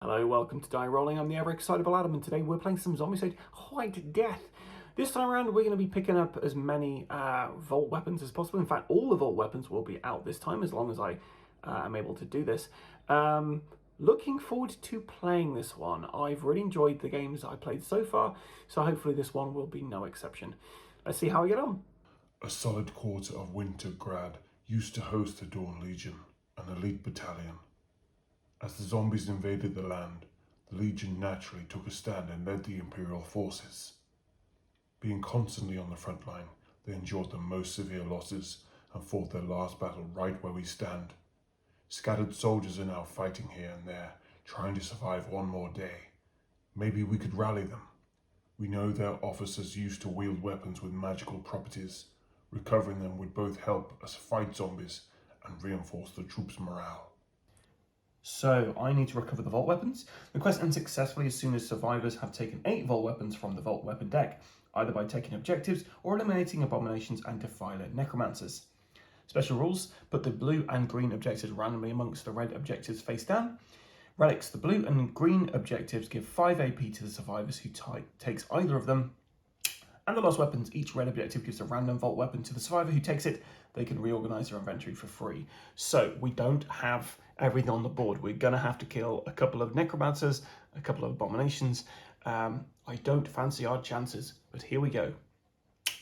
Hello, welcome to Die Rolling. I'm the ever-excitable Adam, and today we're playing some Zombicide White Death. This time around, we're going to be picking up as many vault weapons as possible. In fact, all the vault weapons will be out this time, as long as I am able to do this. Looking forward to playing this one. I've really enjoyed the games I played so far, so hopefully this one will be no exception. Let's see how we get on. A solid quarter of Wintergrad used to host the Dawn Legion, an elite battalion. As the zombies invaded the land, the Legion naturally took a stand and led the Imperial forces. Being constantly on the front line, they endured the most severe losses and fought their last battle right where we stand. Scattered soldiers are now fighting here and there, trying to survive one more day. Maybe we could rally them. We know their officers used to wield weapons with magical properties. Recovering them would both help us fight zombies and reinforce the troops' morale. So, I need to recover the vault weapons. The quest ends successfully as soon as survivors have taken 8 vault weapons from the vault weapon deck, either by taking objectives or eliminating abominations and defiler necromancers. Special rules: put the blue and green objectives randomly amongst the red objectives face down. Relics: the blue and green objectives give 5 AP to the survivors who takes either of them. And the lost weapons: each red objective gives a random vault weapon to the survivor who takes it. They can reorganize their inventory for free. So we don't have everything on the board. We're gonna have to kill a couple of necromancers, a couple of abominations. I don't fancy our chances, but here we go.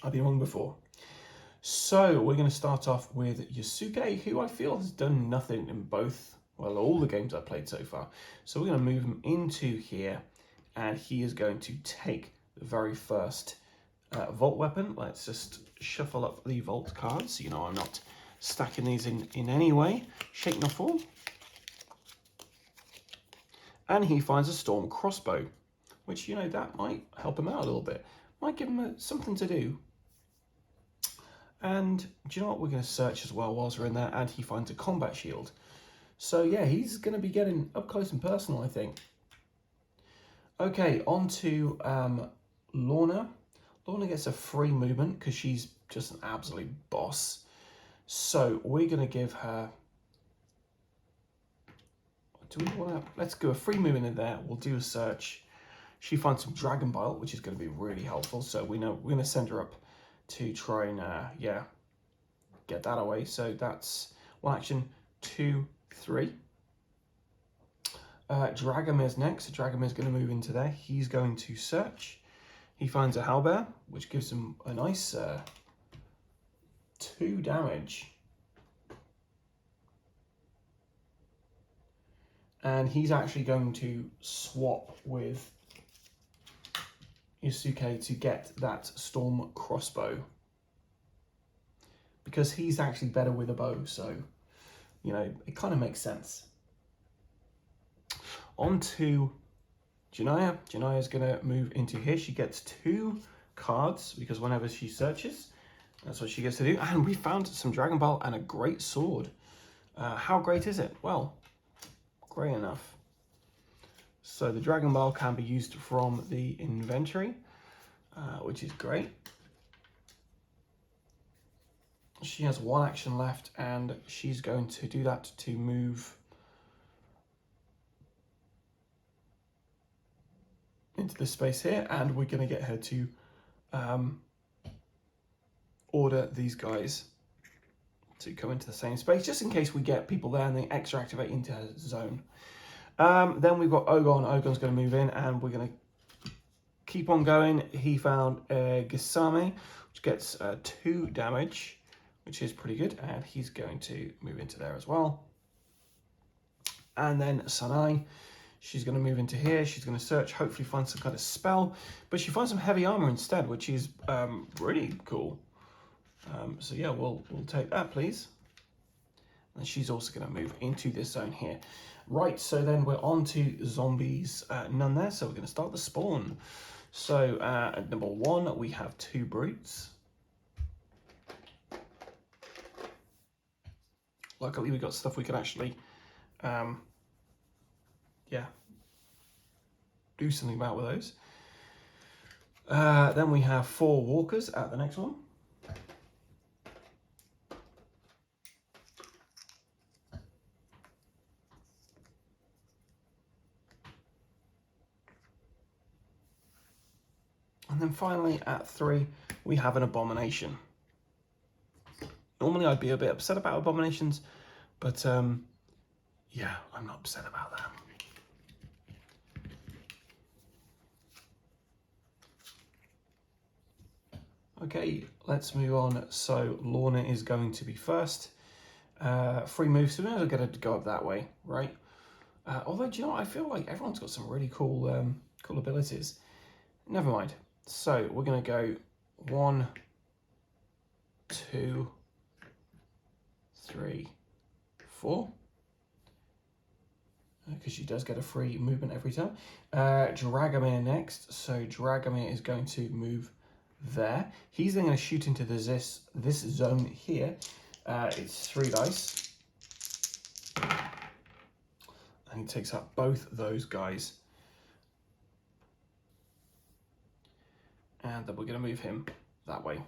I've been wrong before. So we're gonna start off with Yasuke, who I feel has done nothing in both, well, all the games I've played so far. So we're gonna move him into here, and he is going to take the very first vault weapon. Let's just shuffle up the vault cards so you know I'm not stacking these in any way, shape nor form. And he finds a storm crossbow, which, you know, that might help him out a little bit. Might give him something to do. And do you know what? We're going to search as well whilst we're in there, and he finds a combat shield. So yeah, he's going to be getting up close and personal, I think. Okay, on to Lorna. Lorna gets a free movement because she's just an absolute boss. So we're going to give her... Do we want to... Let's go a free movement in there. We'll do a search. She finds some dragon bile, which is going to be really helpful. So we know we're going to send her up to try and, get that away. So that's 1 action, 2, 3. Dragomir's next. Dragomir's going to move into there. He's going to search. He finds a halberd, which gives him a nice 2 damage. And he's actually going to swap with Yasuke to get that storm crossbow, because he's actually better with a bow, so, you know, it kind of makes sense. On to Janaya. Janaya's going to move into here. She gets 2 cards, because whenever she searches, that's what she gets to do. And we found some dragon bile and a great sword. How great is it? Well, great enough. So the dragon bile can be used from the inventory, which is great. She has 1 action left, and she's going to do that to move into this space here, and we're going to get her to order these guys to come into the same space, just in case we get people there and they extra activate into her zone. Then we've got Ogon. Ogon's going to move in, and we're going to keep on going. He found Gisame, which gets 2 damage, which is pretty good, and he's going to move into there as well. And then Sanai, she's going to move into here. She's going to search, hopefully find some kind of spell, but she finds some heavy armor instead, which is really cool. So yeah, we'll take that, please. And she's also going to move into this zone here. Right, so then we're on to zombies. None there, so we're going to start the spawn. So at number 1, we have 2 brutes. Luckily, we got stuff we can actually, do something about with those. Then we have 4 walkers at the next one. then finally at 3, we have an abomination. Normally I'd be a bit upset about abominations, but yeah, I'm not upset about that. Okay, let's move on. So Lorna is going to be first. Free move, so we're going to go up that way, right? Although, do you know what? I feel like everyone's got some really cool, cool abilities. Never mind. So we're going to go 1, 2, 3, 4. Because she does get a free movement every time. Dragomir next. So Dragomir is going to move there. He's then going to shoot into this zone here. It's 3 dice. And he takes out both those guys. And then we're going to move him that way.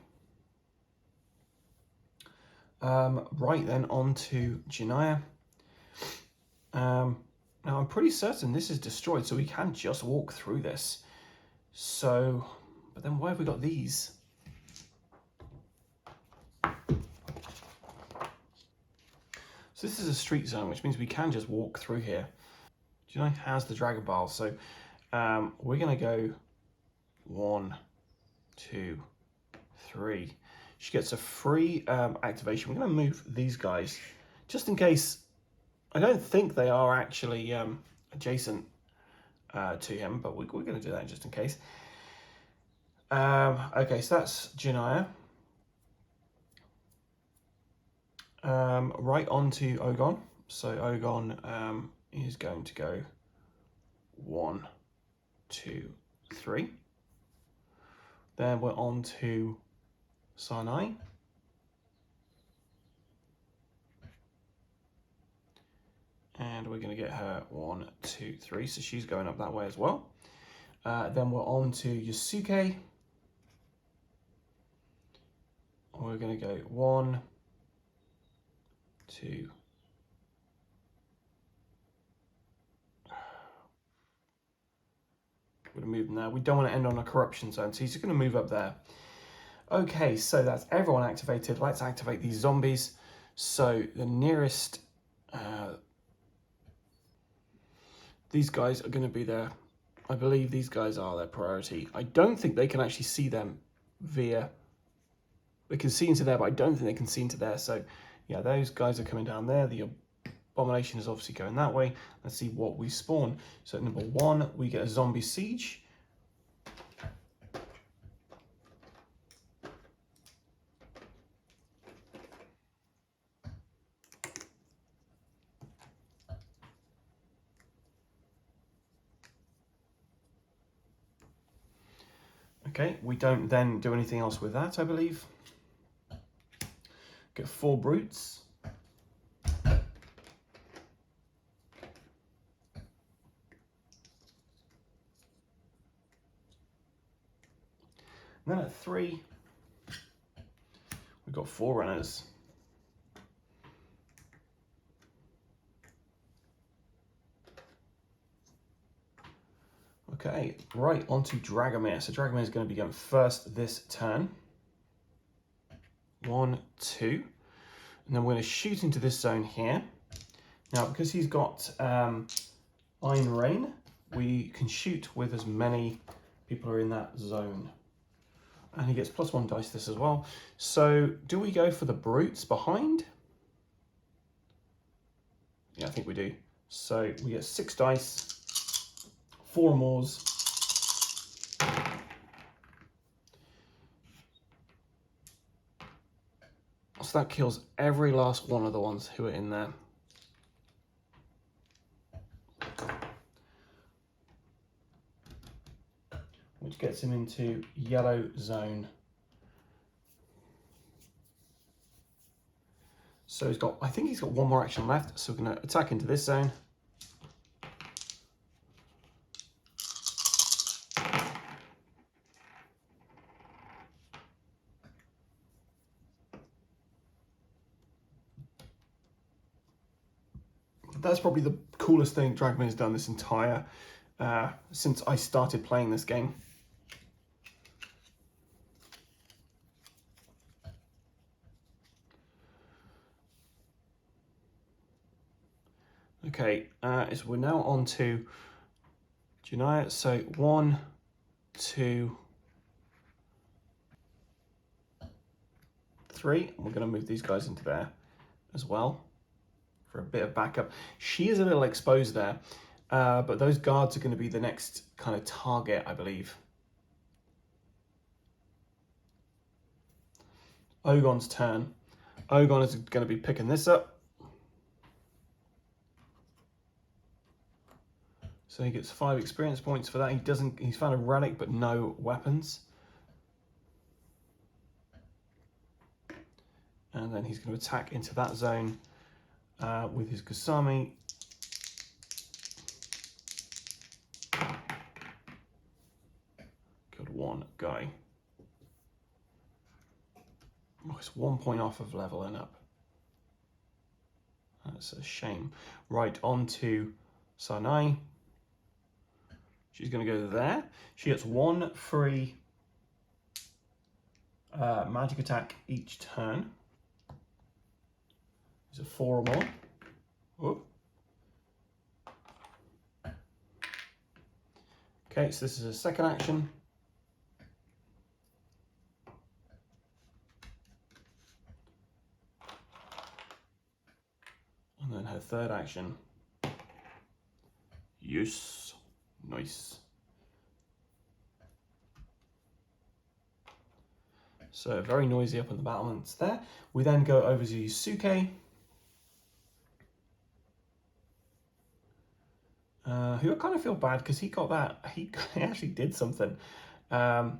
Right then, on to Janaya. Now, I'm pretty certain this is destroyed, so we can just walk through this. So, but then why have we got these? So this is a street zone, which means we can just walk through here. Janaya has the Dragon Bile, so we're going to go 1, 2, 3. She gets a free activation. We're going to move these guys, just in case. I don't think they are actually adjacent to him, but we're going to do that just in case. Okay, so that's Janaya. Right on to Ogon. So Ogon is going to go 1, 2, 3. Then we're on to Sinai. And we're going to get her 1, 2, 3. So she's going up that way as well. Then we're on to Yasuke. We're going to go 1, 2. We're going to move now. We don't want to end on a corruption zone, so he's just going to move up there. Okay, so that's everyone activated. Let's activate these zombies. So the nearest... these guys are going to be there. I believe these guys are their priority. I don't think they can actually see them via... They can see into there, but I don't think they can see into there. So, yeah, those guys are coming down there. The abomination is obviously going that way. Let's see what we spawn. So, number 1, we get a zombie siege. Okay, we don't then do anything else with that, I believe. Get 4 brutes. And then at 3, we've got 4 runners. Okay, right, on to Dragomir. So Dragomir is going to be going first this turn. 1, 2. And then we're going to shoot into this zone here. Now, because he's got Iron Rain, we can shoot with as many people are in that zone. And he gets +1 dice this as well. So do we go for the brutes behind? Yeah, I think we do. So we get 6 dice. 4 mores. So that kills every last one of the ones who are in there. Which gets him into yellow zone. So he's got, I think he's got 1 more action left. So we're going to attack into this zone. That's probably the coolest thing Dragomir has done this entire, since I started playing this game. Okay, so we're now on to Janaya. So 1, 2, 3. We're going to move these guys into there as well for a bit of backup. She is a little exposed there, but those guards are going to be the next kind of target, I believe. Ogon's turn. Ogon is going to be picking this up. So he gets 5 experience points for that. He's found a relic, but no weapons. And then he's going to attack into that zone with his Kusami. Killed 1 guy. Oh, it's 1 point off of leveling up. That's a shame. Right, on to Sanai. She's going to go there. She gets 1 free magic attack each turn. Is it 4 or more? Whoop. Okay, so this is a second action. And then her third action. Yes. Nice. So very noisy up in the battlements there. We then go over to Yusuke. Who I kind of feel bad because he got that. He actually did something. And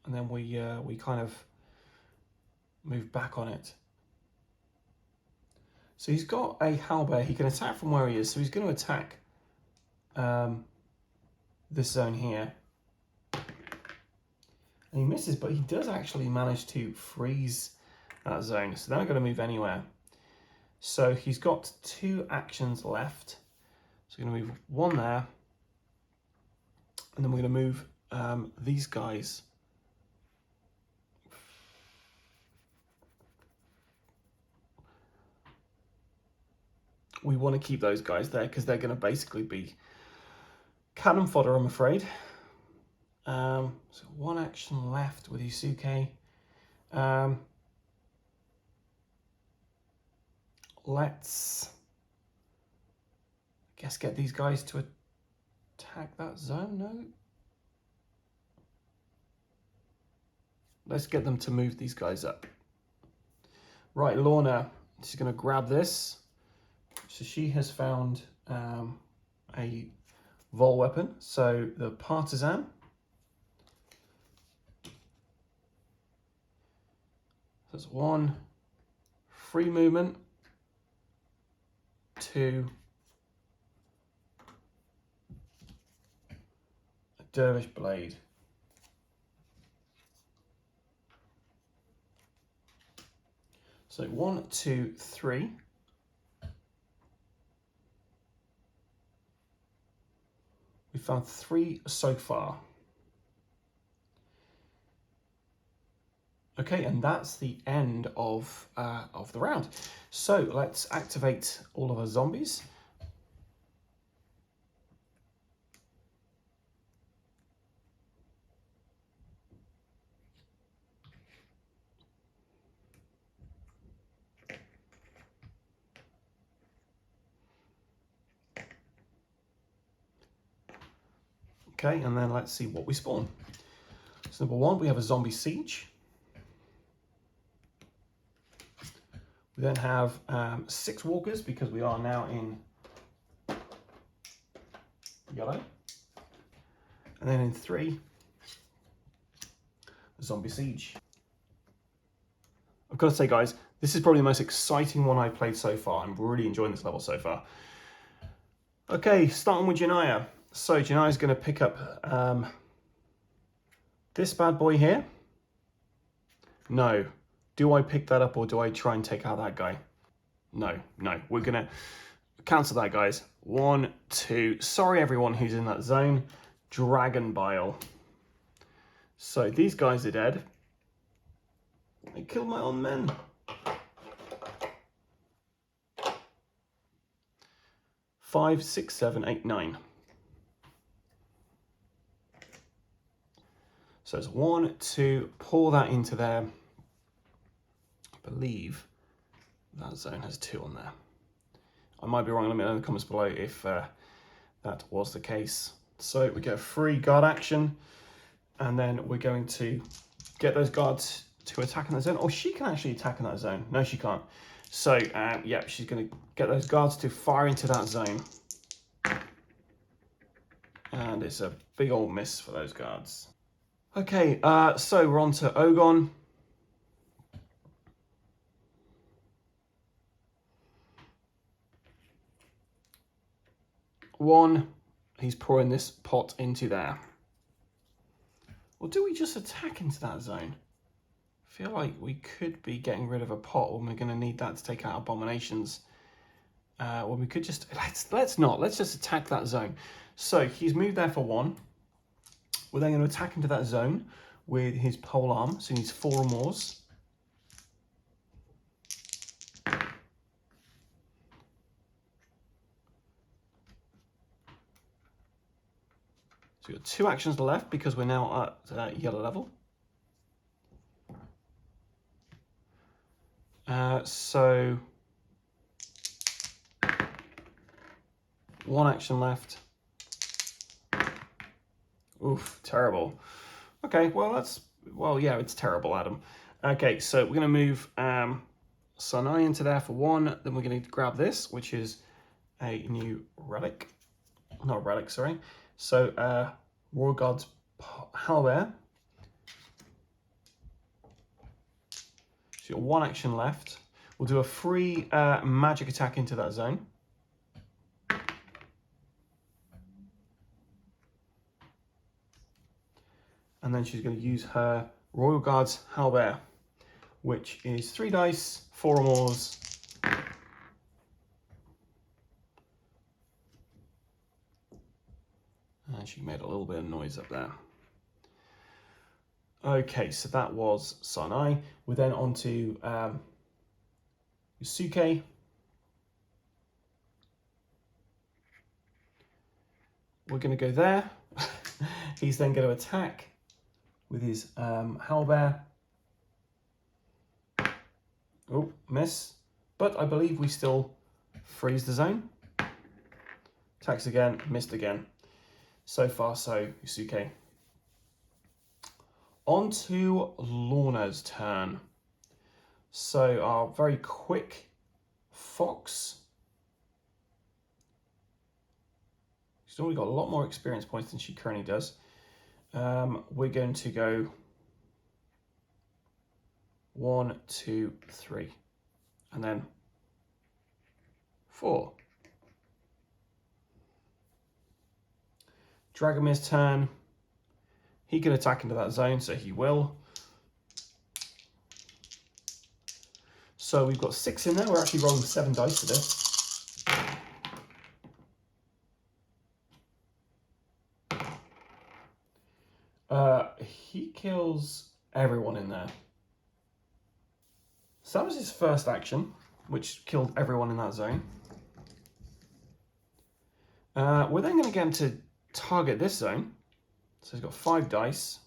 then we kind of move back on it. So he's got a halberd. He can attack from where he is. So he's going to attack this zone here. And he misses, but he does actually manage to freeze that zone. So they're not going to move anywhere. So he's got 2 actions left. So we're going to move 1 there. And then we're going to move these guys. We want to keep those guys there because they're going to basically be cannon fodder, I'm afraid. So 1 action left with Yusuke. Let's, I guess, get these guys to attack that zone. No. Let's get them to move these guys up. Right, Lorna, she's going to grab this. So she has found a vol weapon. So the partisan. That's 1 free movement, 2 a dervish blade. So 1, 2, 3. We found 3 so far. Okay, and that's the end of the round. So let's activate all of our zombies. Okay, and then let's see what we spawn. So number 1, we have a zombie siege. We then have 6 walkers because we are now in yellow. And then in 3, zombie siege. I've got to say, guys, this is probably the most exciting one I've played so far. I'm really enjoying this level so far. Okay, starting with Janaya. So Janaya's going to pick up this bad boy here. No. Do I pick that up or do I try and take out that guy? No. We're going to cancel that, guys. 1, 2. Sorry, everyone who's in that zone. Dragon bile. So these guys are dead. I killed my own men. 5, 6, 7, 8, 9. So it's 1, 2, pour that into there. I believe that zone has 2 on there. I might be wrong, let me know in the comments below if that was the case. So we get a free guard action, and then we're going to get those guards to attack in that zone. Oh, she can actually attack in that zone. No, she can't. So, yeah, she's going to get those guards to fire into that zone. And it's a big old miss for those guards. Okay, so we're on to Ogon. One, he's pouring this pot into there. Or do we just attack into that zone? I feel like we could be getting rid of a pot when we're going to need that to take out abominations. When we could just, let's not, let's just attack that zone. So he's moved there for 1. We're then going to attack into that zone with his pole arm. So he needs 4 or more. So we've got 2 actions left because we're now at yellow level. So 1 action left. Oof, terrible. Okay, well yeah, it's terrible, Adam. Okay, so we're gonna move Sanai into there for 1, then we're gonna grab this, which is a new relic. Not relic, sorry. So Royal Guard's Halberd. So you've got 1 action left. We'll do a free magic attack into that zone. And then she's going to use her Royal Guard's Halberd, which is 3 dice, 4 or more. And she made a little bit of noise up there. Okay, so that was Sanai. We're then on to Yusuke. We're going to go there. He's then going to attack with his Halberd. Oh, miss. But I believe we still freeze the zone. Attacks again, missed again. So far, so Yusuke. On to Lorna's turn. So our very quick fox. She's already got a lot more experience points than she currently does. We're going to go 1, 2, 3, and then 4. Dragomir's turn. He can attack into that zone, so he will. So we've got 6 in there. We're actually rolling 7 dice for this. He kills everyone in there. So that was his first action, which killed everyone in that zone. We're then going to get him to target this zone. So he's got 5 dice.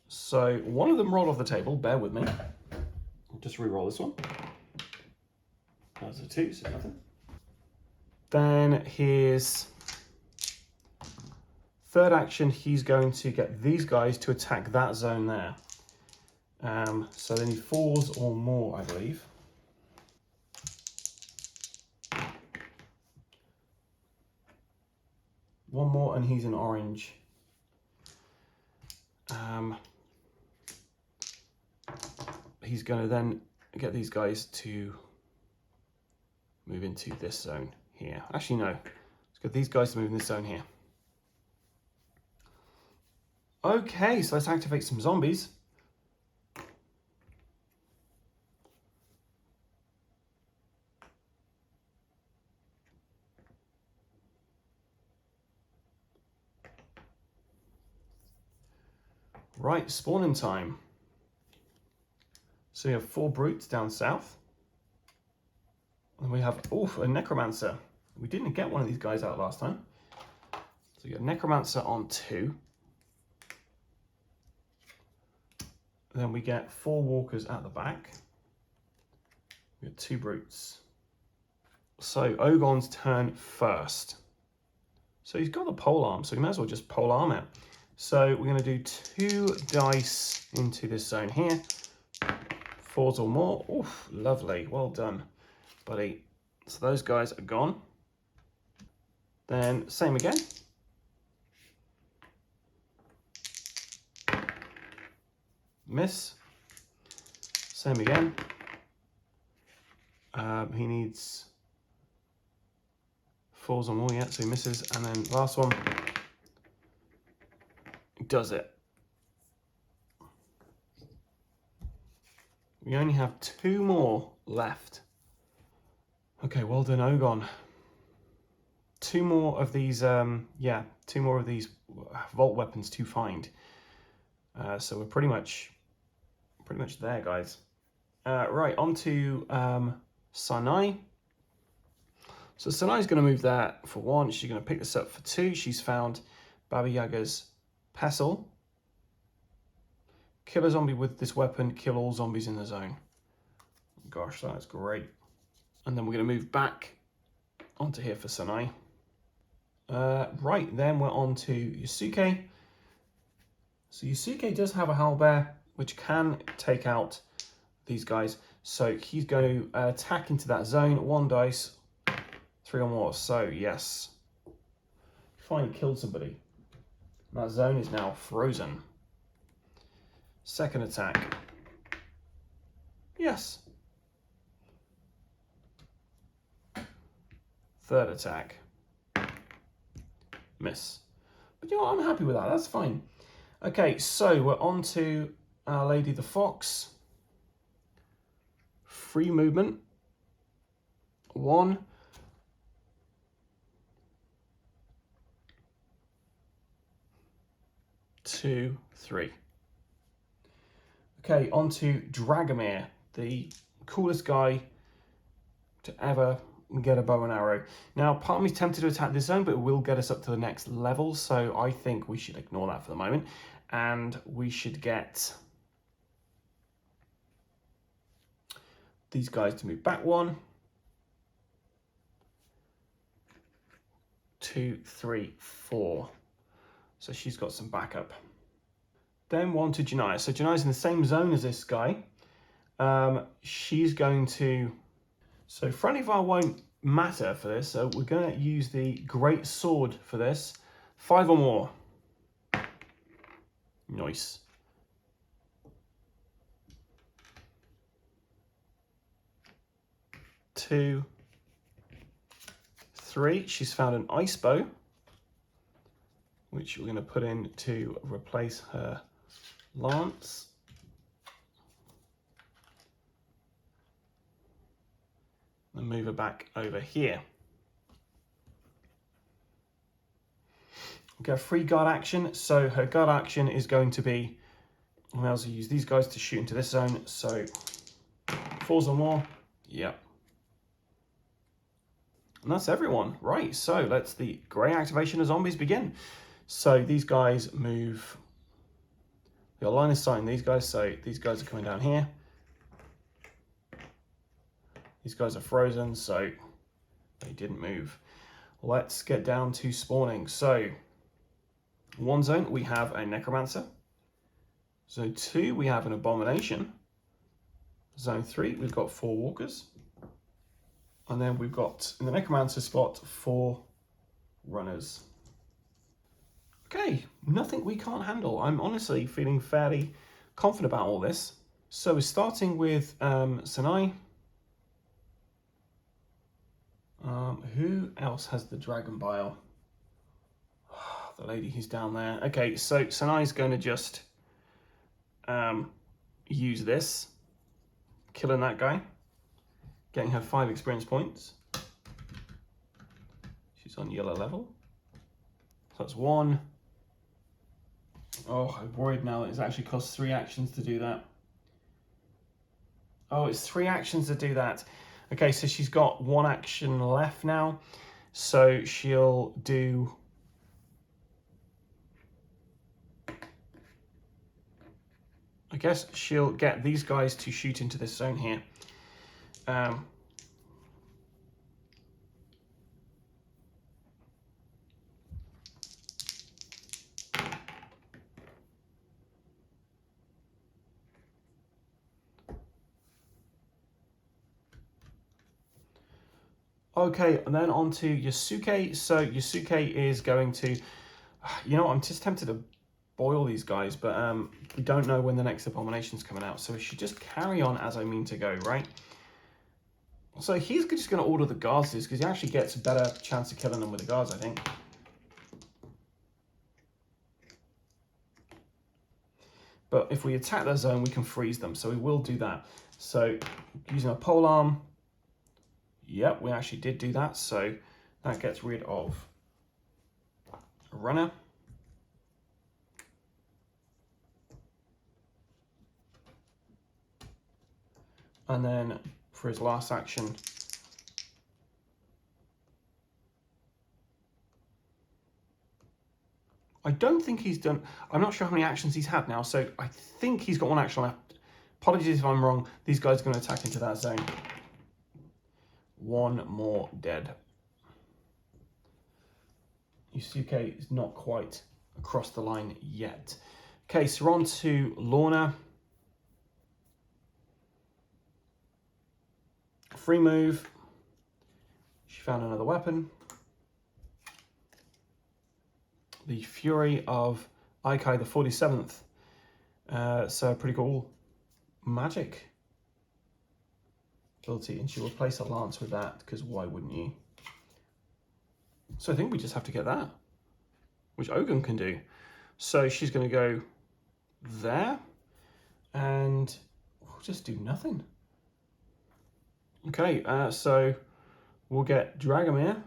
So one of them rolled off the table, bear with me. I'll just re-roll this one. That's a 2, so nothing. Then his third action, he's going to get these guys to attack that zone there. So they need 4s or more, I believe. One more and he's in orange. He's going to then get these guys to move into this zone here. Actually, no. Let's get these guys to move in this zone here. Okay, so let's activate some zombies. Right, spawning time. So we have 4 brutes down south. And we have, oof, a necromancer. We didn't get one of these guys out last time. So we got necromancer on 2. Then we get 4 walkers at the back. We got 2 brutes. So Ogon's turn first. So he's got the pole arm, so we might as well just pole arm it. So we're going to do 2 dice into this zone here. 4s or more. Oof, lovely. Well done, buddy. So those guys are gone. Then same again. Miss. Same again. He needs 4s or more yet, so he misses. And then last one. Does it. We only have 2 more left. Okay, well done, Ogon. 2 more of these, 2 more of these vault weapons to find. So we're pretty much there, guys. Right, on to Sanai. So Sanai's going to move that for 1. She's going to pick this up for 2. She's found Baba Yaga's pestle. Kill a zombie with this weapon, kill all zombies in the zone. Gosh, that's great. And then we're going to move back onto here for Sanai. Right, then we're on to Yusuke. So Yusuke does have a Howlbear, which can take out these guys. So he's going to attack into that zone. 1 dice, 3 or more. So yes, finally killed somebody. That zone is now frozen. Second attack. Yes. Third attack. Miss. But you know what? I'm happy with that. That's fine. Okay, so we're on to Our Lady the Fox. Free movement. 1. 2, 3. Okay, on to Dragomir, the coolest guy to ever get a bow and arrow. Now, part of me's tempted to attack this zone, but it will get us up to the next level, so I think we should ignore that for the moment. And we should get these guys to move back 1, 2, 3, 4. So she's got some backup. Then 1 to Janaya. So Janaya's in the same zone as this guy. She's going to... So friendly fire won't matter for this, so we're going to use the great sword for this. 5 or more. Nice. Two, 3. She's found an ice bow, which we're going to put in to replace her lance. And move her back over here. We've got a free guard action, so her guard action is going to be, we also use these guys to shoot into this zone, so 4s or more, yep. And that's everyone. Right, so let's the grey activation of zombies begin. So these guys move, we got line of sight in these guys, so these guys are coming down here. These guys are frozen, so they didn't move. Let's get down to spawning. So, 1 zone, we have a Necromancer. Zone 2, we have an Abomination. Zone 3, we've got 4 Walkers. And then we've got, in the Necromancer spot, 4 Runners. Okay, nothing we can't handle. I'm honestly feeling fairly confident about all this. So we're starting with Sanai. Who else has the dragon bile? The lady who's down there. Okay, so Sanai's going to just use this, killing that guy, getting her 5 experience points. She's on yellow level. So that's 1. Oh, I'm worried now. It's actually cost 3 actions to do that. Oh, it's 3 actions to do that. Okay, so she's got 1 action left now. So she'll do... I guess she'll get these guys to shoot into this zone here. Okay, and then on to Yasuke. So Yasuke is going to... You know, I'm just tempted to boil these guys, but we don't know when the next abomination's coming out. So we should just carry on as I mean to go, right? So he's just going to order the guards because he actually gets a better chance of killing them with the guards, I think. But if we attack their zone, we can freeze them. So we will do that. So using a polearm. Yep, we actually did do that. So that gets rid of a runner. And then for his last action, I don't think he's done, I'm not sure how many actions he's had now, so I think he's got 1 action left. Apologies if I'm wrong, these guys are going to attack into that zone. 1 more dead. Yusuke is not quite across the line yet. Okay, so we're on to Lorna. Free move. She found another weapon. The Fury of Aikai the 47th. So pretty cool magic ability. And she'll replace a lance with that, because why wouldn't you? So I think we just have to get that, which Ogun can do. So she's going to go there, and we'll just do nothing. Okay, so we'll get Dragomir,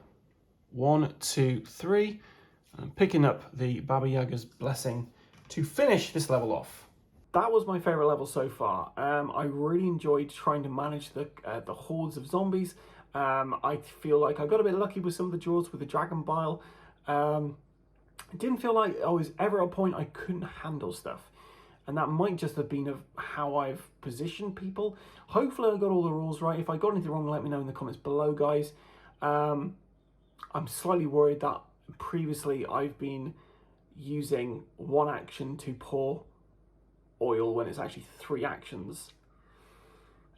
1, 2, 3, and picking up the Baba Yaga's blessing to finish this level off. That was my favourite level so far. I really enjoyed trying to manage the hordes of zombies. I feel like I got a bit lucky with some of the draws with the Dragon Bile. It didn't feel like I was ever at a point I couldn't handle stuff. And that might just have been of how I've positioned people. Hopefully I got all the rules right. If I got anything wrong, let me know in the comments below, guys. I'm slightly worried that previously I've been using 1 action to pour oil when it's actually 3 actions.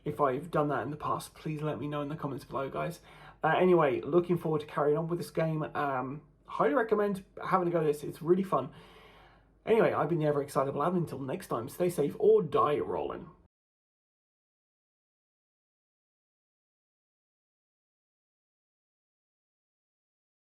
If I've done that in the past, please let me know in the comments below, guys. Anyway, looking forward to carrying on with this game. Highly recommend having a go at this. It's really fun. Anyway, I've been the ever excitable Adam. Until next time, stay safe or die rolling.